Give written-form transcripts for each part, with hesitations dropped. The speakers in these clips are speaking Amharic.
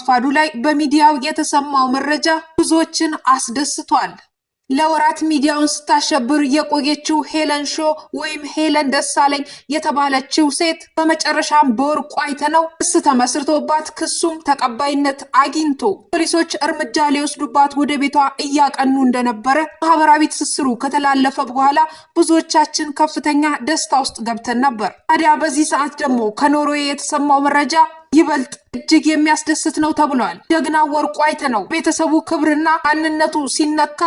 ረፋዱ ላይ በሚዲያው የተሰማው መረጃ ብዙዎችን አስደስቷል። ለወራት ሚዲያውን ስታሸብር የቆየችው ሄለን ሾ ወይም ሄለን ደሳለኝ የተባለችው ሴት በመጨረሻም በወርቁ አይተነው ክስ ተመስርቶባት ክሱም ተቀባይነት አግኝቶ ፖሊሶች እርምጃ ሊወስዱባት ወደ ቤቷ እያቀኑ እንደነበረ ማህበራዊ ትስስሩ ከተላለፈ በኋላ ብዙዎቻችን ከፍተኛ ደስታ ውስጥ ገብተን ነበር። ታዲያ በዚህ ሰዓት ደግሞ ከኖርዌይ የተሰማው መረጃ ይበልጥ እጅግ የሚያስደስት ነው ተብሏል። ጀግና ወርቁ አይተነው ቤተሰቡ ክብርና ማንነቱ ሲነካ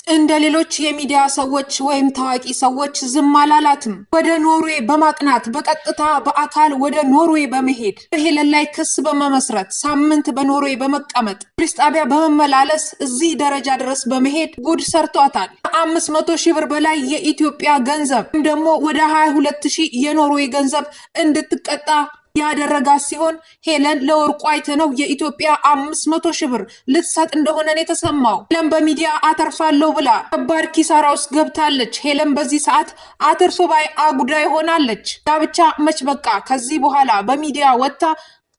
እንደ ሌሎች የሚዲያ ሰዎች ወይም ታዋቂ ሰዎች ዝም አላላትም። ወደ ኖርዌይ በማቅናት በቀጥታ በአካል ወደ ኖርዌይ በመሄድ በሄለን ላይ ክስ በመመስረት ሳምንት በኖርዌይ በመቀመጥ ፖሊስ ጣቢያ በመመላለስ እዚህ ደረጃ ድረስ በመሄድ ጉድ ሰርቷታል። 500,000 ብር በላይ የኢትዮጵያ ገንዘብ ደግሞ ወደ 22,000 የኖርዌይ ገንዘብ እንድትቀጣ ያደረጋት ሲሆን ሄለን ለወርቁ አይተነው የኢትዮጵያ 500,000 ብር ልትሰጥ እንደሆነ ነው የተሰማው። ሄለን በሚዲያ አተርፋለሁ ብላ ከባድ ኪሳራ ውስጥ ገብታለች። ሄለን በዚህ ሰዓት አትርፍ ባይ አጉዳይ ሆናለች። ዳብቻ መች በቃ ከዚህ በኋላ በሚዲያ ወጥታ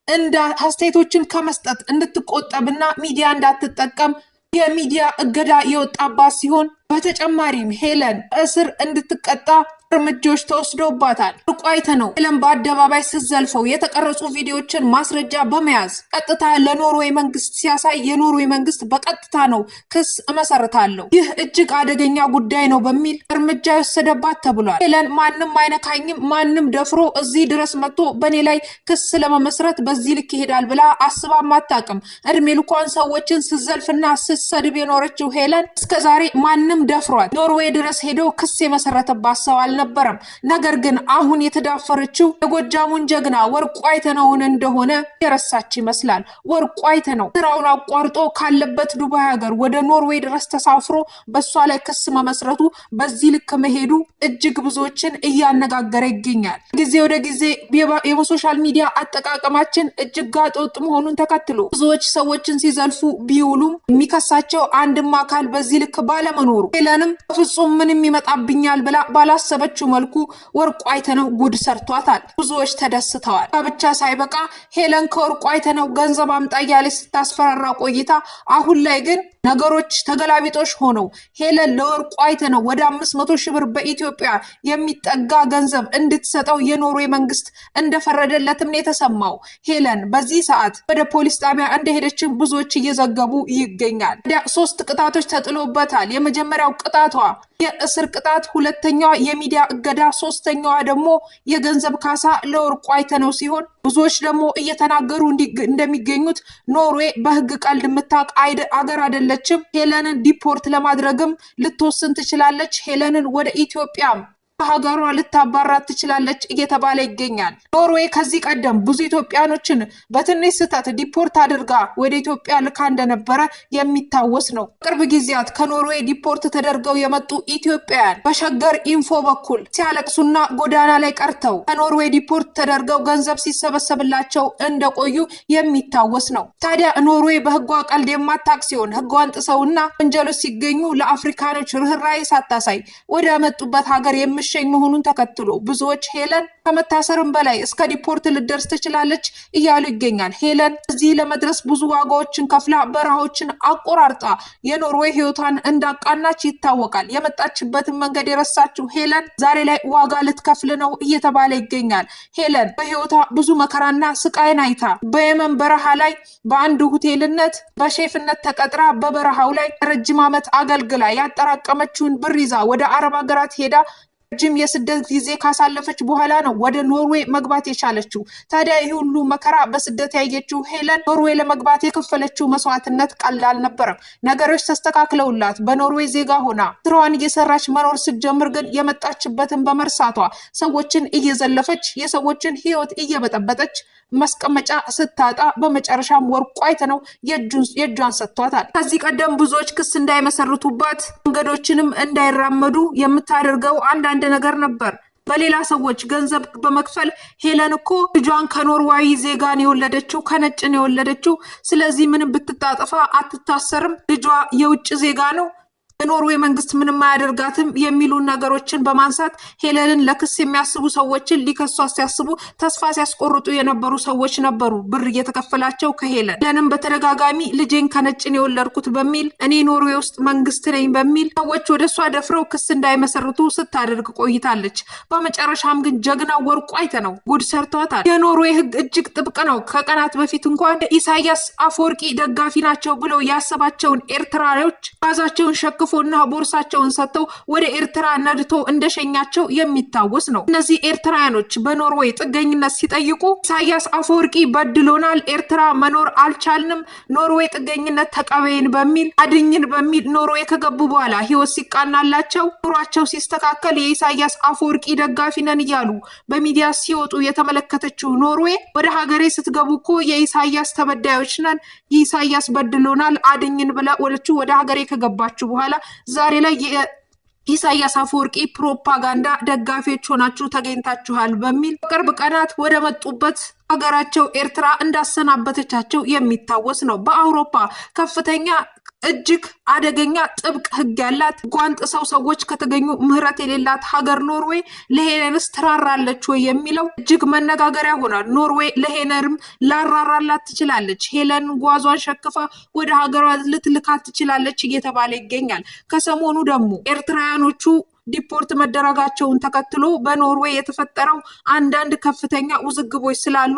እንደ አስተያየቶችን ከመስጠት እንድትቆጠብና ሚዲያ እንዳትጠቀም የሚዲያ እገዳ የወጣባት ሲሆን በተጨማሪም ሄለን እስር እንድትቀጣ እርምጃዎች ተወስዶባታል። ወርቁ አይተነው ሄለን በአደባባይ ስትዘልፈው የተቀረጹ ቪዲዮዎችን ማስረጃ በመያዝ ቀጥታ ለኖርዌይ መንግስት ሲያሳይ የኖርዌይ መንግስት በቀጥታ ነው ክስ እመሰርታለሁ፣ ይህ እጅግ አደገኛ ጉዳይ ነው በሚል እርምጃ የወሰደባት ተብሏል። ሄለን ማንም አይነካኝም፣ ማንም ደፍሮ እዚህ ድረስ መጥቶ በእኔ ላይ ክስ ለመመስረት በዚህ ልክ ይሄዳል ብላ አስባም አታውቅም። እድሜ ልኳን ሰዎችን ስትዘልፍና ስትሰድብ የኖረችው ሄለን እስከዛሬ ማንም ደፍሯት ኖርዌይ ድረስ ሄዶ ክስ የመሰረተባት ሰው አልነበረም። ነገር ግን አሁን የተዳፈረችው የጎጃሙን ጀግና ወርቁ አይተነውን እንደሆነ የረሳች ይመስላል። ወርቁ አይተነው ስራውን አቋርጦ ካለበት ዱባይ ሀገር ወደ ኖርዌይ ድረስ ተሳፍሮ በሷ ላይ ክስ መመስረቱ በዚህ ልክ መሄዱ እጅግ ብዙዎችን እያነጋገረ ይገኛል። ጊዜ ወደ ጊዜ የሶሻል ሚዲያ አጠቃቀማችን እጅግ ጋጠወጥ መሆኑን ተከትሎ ብዙዎች ሰዎችን ሲዘልፉ ቢውሉም የሚከሳቸው አንድም አካል በዚህ ልክ ባለመኖሩ ሄለንም ፍጹም ምንም ይመጣብኛል ብላ ባላሰበችው መልኩ ወርቁ አይተነው ጉድ ሰርቷታል። ብዙዎች ተደስተዋል። ብቻ ሳይበቃ ሄለን ከወርቁ አይተነው ገንዘብ አምጣ እያለች ስታስፈራራ ቆይታ አሁን ላይ ግን ነገሮች ተገላቢጦሽ ሆነው ሄለን ለወርቁ አይተነው ወደ 500,000 ብር በኢትዮጵያ የሚጠጋ ገንዘብ እንድትሰጠው የኖርዌይ መንግስት እንደፈረደለትም ነው የተሰማው። ሄለን በዚህ ሰዓት ወደ ፖሊስ ጣቢያ እንደሄደች ብዙዎች እየዘገቡ ይገኛል። 3 ቅጣቶች ተጥሎበታል። የመጀመሪያው ቅጣቷ የእስር ቅጣት፣ ሁለተኛዋ የሚዲያ እገዳ፣ ሶስተኛዋ ደግሞ የገንዘብ ካሳ ለወርቁ አይተነው ሲሆን ብዙዎች ደግሞ እየተናገሩ እንደሚገኙት ኖርዌይ በህግ ቀልድ የምታውቅ አገር አይደለችም። ሄለንን ዲፖርት ለማድረግም ልትወስን ትችላለች። ሄለንን ወደ ኢትዮጵያ ሀገሯ ልታባራት ትችላለች እየተባለ ይገኛል። ኖርዌይ ከዚህ ቀደም ብዙ ኢትዮጵያኖችን በትንሽ ስህተት ዲፖርት አድርጋ ወደ ኢትዮጵያ ልካ እንደነበረ የሚታወስ ነው። ቅርብ ጊዜያት ከኖርዌይ ዲፖርት ተደርገው የመጡ ኢትዮጵያውያን በሸገር ኢንፎ በኩል ሲያለቅሱና ጎዳና ላይ ቀርተው ከኖርዌይ ዲፖርት ተደርገው ገንዘብ ሲሰበሰብላቸው እንደቆዩ የሚታወስ ነው። ታዲያ ኖርዌይ በህጓ ቀልድ የማታውቅ ሲሆን ህጓን ጥሰውና ወንጀሎች ሲገኙ ለአፍሪካኖች ርህራሄ ሳታሳይ ወደ መጡበት ሀገር ሸኝ መሆኑን ተከትሎ ብዙዎች ሄለን ከመታሰርም በላይ እስከ ዲፖርት ልደርስ ትችላለች እያሉ ይገኛል። ሄለን እዚህ ለመድረስ ብዙ ዋጋዎችን ከፍላ በረሃዎችን አቆራርጣ የኖርዌይ ህይወቷን እንዳቃናች ይታወቃል። የመጣችበትን መንገድ የረሳችው ሄለን ዛሬ ላይ ዋጋ ልትከፍል ነው እየተባለ ይገኛል። ሄለን በህይወቷ ብዙ መከራና ስቃይን አይታ በየመን በረሃ ላይ በአንድ ሆቴልነት በሼፍነት ተቀጥራ በበረሃው ላይ ረጅም ዓመት አገልግላ ያጠራቀመችውን ብር ይዛ ወደ አረብ ሀገራት ሄዳ ረጅም የስደት ጊዜ ካሳለፈች በኋላ ነው ወደ ኖርዌይ መግባት የቻለችው። ታዲያ ይህ ሁሉ መከራ በስደት ያየችው ሄለን ኖርዌይ ለመግባት የከፈለችው መስዋዕትነት ቀላል አልነበረም። ነገሮች ተስተካክለውላት በኖርዌይ ዜጋ ሆና ስራዋን እየሰራች መኖር ስትጀምር ግን የመጣችበትን በመርሳቷ ሰዎችን እየዘለፈች የሰዎችን ህይወት እየበጠበጠች መስቀመጫ ስታጣ በመጨረሻም ወርቁ አይተነው የእጇን ሰጥቷታል። ከዚህ ቀደም ብዙዎች ክስ እንዳይመሰርቱባት መንገዶችንም እንዳይራመዱ የምታደርገው አንዳንድ ነገር ነበር። በሌላ ሰዎች ገንዘብ በመክፈል ሄለን እኮ ልጇን ከኖርዌይ ዜጋ ነው የወለደችው፣ ከነጭ ነው የወለደችው፣ ስለዚህ ምንም ብትጣጠፋ አትታሰርም፣ ልጇ የውጭ ዜጋ ነው፣ የኖርዌይ መንግስት ምንም አያደርጋትም የሚሉ ነገሮችን በማንሳት ሄለንን ለክስ የሚያስቡ ሰዎችን ሊከሷት ሲያስቡ ተስፋ ሲያስቆርጡ የነበሩ ሰዎች ነበሩ። ብር እየተከፈላቸው ከሄለንም በተደጋጋሚ ልጄን ከነጭን የወለድኩት በሚል እኔ ኖርዌይ ውስጥ መንግስት ነኝ በሚል ሰዎች ወደሷ ደፍረው ክስ እንዳይመሰርቱ ስታደርግ ቆይታለች። በመጨረሻም ግን ጀግናው ወርቁ አይተነው ጉድ ሰርቷታል። የኖርዌይ ህግ እጅግ ጥብቅ ነው። ከቀናት በፊት እንኳን ኢሳያስ አፈወርቂ ደጋፊ ናቸው ብለው ያሰባቸውን ኤርትራዎች ባዛቸውን ሸክፎና ቦርሳቸውን ሰጥተው ወደ ኤርትራ ነድቶ እንደሸኛቸው የሚታወስ ነው። እነዚህ ኤርትራውያኖች በኖርዌይ ጥገኝነት ሲጠይቁ ኢሳያስ አፈወርቂ በድሎናል፣ ኤርትራ መኖር አልቻልንም፣ ኖርዌይ ጥገኝነት ተቀበይን በሚል አድኝን በሚል ኖርዌይ ከገቡ በኋላ ህይወት ሲቃናላቸው ኑሯቸው ሲስተካከል የኢሳያስ አፈወርቂ ደጋፊ ነን እያሉ በሚዲያ ሲወጡ የተመለከተችው ኖርዌይ ወደ ሀገሬ ስትገቡ እኮ የኢሳያስ ተበዳዮች ነን፣ ኢሳያስ በድሎናል አድኝን ብላ ወደ ሀገሬ ከገባችሁ በኋላ ዛሬ ላይ ኢሳያስ አፈወርቂ ፕሮፓጋንዳ ደጋፊዎች ሆናችሁ ተገኝታችኋል በሚል በቅርብ ቀናት ወደ መጡበት ሀገራቸው ኤርትራ እንዳሰናበተቻቸው የሚታወስ ነው። በአውሮፓ ከፍተኛ እጅግ አደገኛ ጥብቅ ህግ ያላት ጓንጥ ሰዎች ከተገኙ ምህረት የሌላት ሀገር ኖርዌይ ለሄለንስ ትራራለች ወይ የሚለው እጅግ መነጋገሪያ ሆኗል። ኖርዌይ ለሄለንም ላራራላት ትችላለች፣ ሄለን ጓዟን ሸክፋ ወደ ሀገሯ ልትልካት ትችላለች እየተባለ ይገኛል። ከሰሞኑ ደግሞ ኤርትራውያኖቹ ዲፖርት መደረጋቸውን ተከትሎ በኖርዌይ የተፈጠረው አንዳንድ ከፍተኛ ውዝግቦች ስላሉ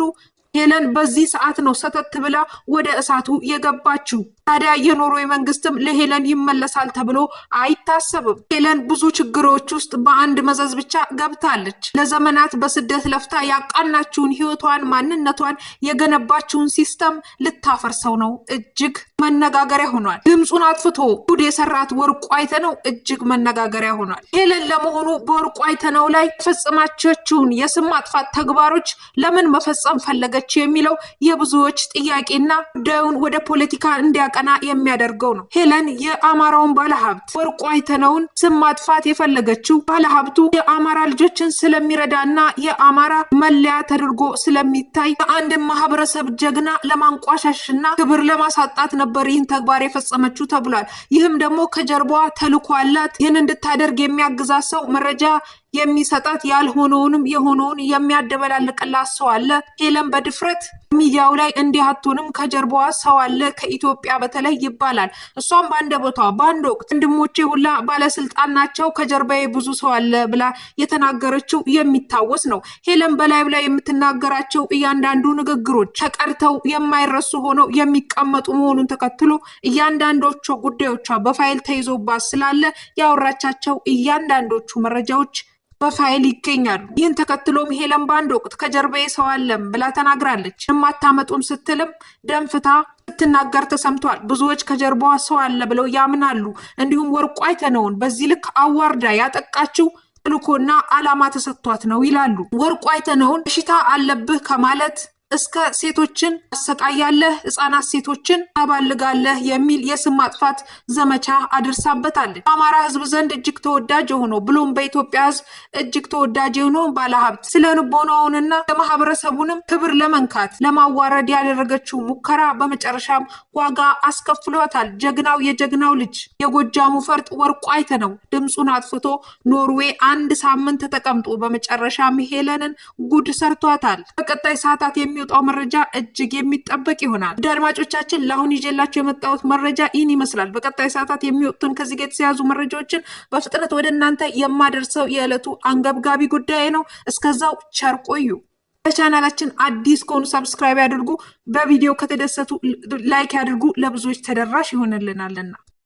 ሄለን በዚህ ሰዓት ነው ሰተት ብላ ወደ እሳቱ የገባችው። ታዲያ የኖርዌይ መንግስትም ለሄለን ይመለሳል ተብሎ አይታሰብም። ሄለን ብዙ ችግሮች ውስጥ በአንድ መዘዝ ብቻ ገብታለች። ለዘመናት በስደት ለፍታ ያቃናችውን ህይወቷን ማንነቷን የገነባችውን ሲስተም ልታፈርሰው ነው። እጅግ መነጋገሪያ ሆኗል። ድምፁን አጥፍቶ ጉድ የሰራት ወርቁ አይተነው እጅግ መነጋገሪያ ሆኗል። ሄለን ለመሆኑ በወርቁ አይተነው ላይ ፈጽማቸውን የስም ማጥፋት ተግባሮች ለምን መፈጸም ፈለገች የሚለው የብዙዎች ጥያቄና ጉዳዩን ወደ ፖለቲካ እንዲያቀና የሚያደርገው ነው። ሄለን የአማራውን ባለሀብት ወርቁ አይተነውን ስም ማጥፋት የፈለገችው ባለሀብቱ የአማራ ልጆችን ስለሚረዳና የአማራ መለያ ተደርጎ ስለሚታይ አንድ ማህበረሰብ ጀግና ለማንቋሻሽና ክብር ለማሳጣት ነበር ይህን ተግባር የፈጸመችው ተብሏል። ይህም ደግሞ ከጀርባዋ ተልዕኮ አላት። ይህን እንድታደርግ የሚያግዛት ሰው መረጃ የሚሰጣት ያልሆነውንም የሆነውን የሚያደበላልቅላት ሰው አለ። ሄለን በድፍረት ሚዲያው ላይ እንዲህ አትሆንም፣ ከጀርባዋ ሰው አለ ከኢትዮጵያ በተለይ ይባላል። እሷም በአንድ ወቅት ወንድሞቼ ሁላ ባለስልጣን ናቸው፣ ከጀርባዬ ብዙ ሰው አለ ብላ የተናገረችው የሚታወስ ነው። ሄለን በላዩ ላይ የምትናገራቸው እያንዳንዱ ንግግሮች ተቀርተው የማይረሱ ሆነው የሚቀመጡ መሆኑን ተከትሎ እያንዳንዶቹ ጉዳዮቿ በፋይል ተይዞባት ስላለ ያወራቻቸው እያንዳንዶቹ መረጃዎች በፋይል ይገኛሉ። ይህን ተከትሎም ሄለን በአንድ ወቅት ከጀርባዬ ሰው አለም ብላ ተናግራለች። የማታመጡም ስትልም ደንፍታ ስትናገር ተሰምቷል። ብዙዎች ከጀርባዋ ሰው አለ ብለው ያምናሉ። እንዲሁም ወርቁ አይተነውን በዚህ ልክ አዋርዳ ያጠቃችው ተልዕኮና ዓላማ ተሰጥቷት ነው ይላሉ። ወርቁ አይተነውን በሽታ አለብህ ከማለት እስከ ሴቶችን አሰቃያለህ፣ ህፃናት ሴቶችን አባልጋለህ የሚል የስም ማጥፋት ዘመቻ አድርሳበታለች። በአማራ ህዝብ ዘንድ እጅግ ተወዳጅ የሆነው ብሎም በኢትዮጵያ ህዝብ እጅግ ተወዳጅ የሆነው ባለሀብት ስለ ልቦናውንና የማህበረሰቡንም ክብር ለመንካት ለማዋረድ ያደረገችው ሙከራ በመጨረሻም ዋጋ አስከፍሏታል። የጀግናው ልጅ የጎጃሙ ፈርጥ ወርቁ አይተነው ድምፁን አጥፍቶ ኖርዌይ 1 ሳምንት ተቀምጦ በመጨረሻም ሄለንን ጉድ ሰርቷታል። በቀጣይ ሰዓታት የሚወጣው መረጃ እጅግ የሚጠበቅ ይሆናል። አድማጮቻችን ለአሁን ይዤላችሁ የመጣሁት መረጃ ይህን ይመስላል። በቀጣይ ሰዓታት የሚወጡትን ከዚህ ጋር የተያዙ መረጃዎችን በፍጥነት ወደ እናንተ የማደርሰው የዕለቱ አንገብጋቢ ጉዳይ ነው። እስከዛው ቸር ቆዩ። ለቻናላችን አዲስ ከሆኑ ሰብስክራይብ ያድርጉ። በቪዲዮ ከተደሰቱ ላይክ ያድርጉ። ለብዙዎች ተደራሽ ይሆንልናልና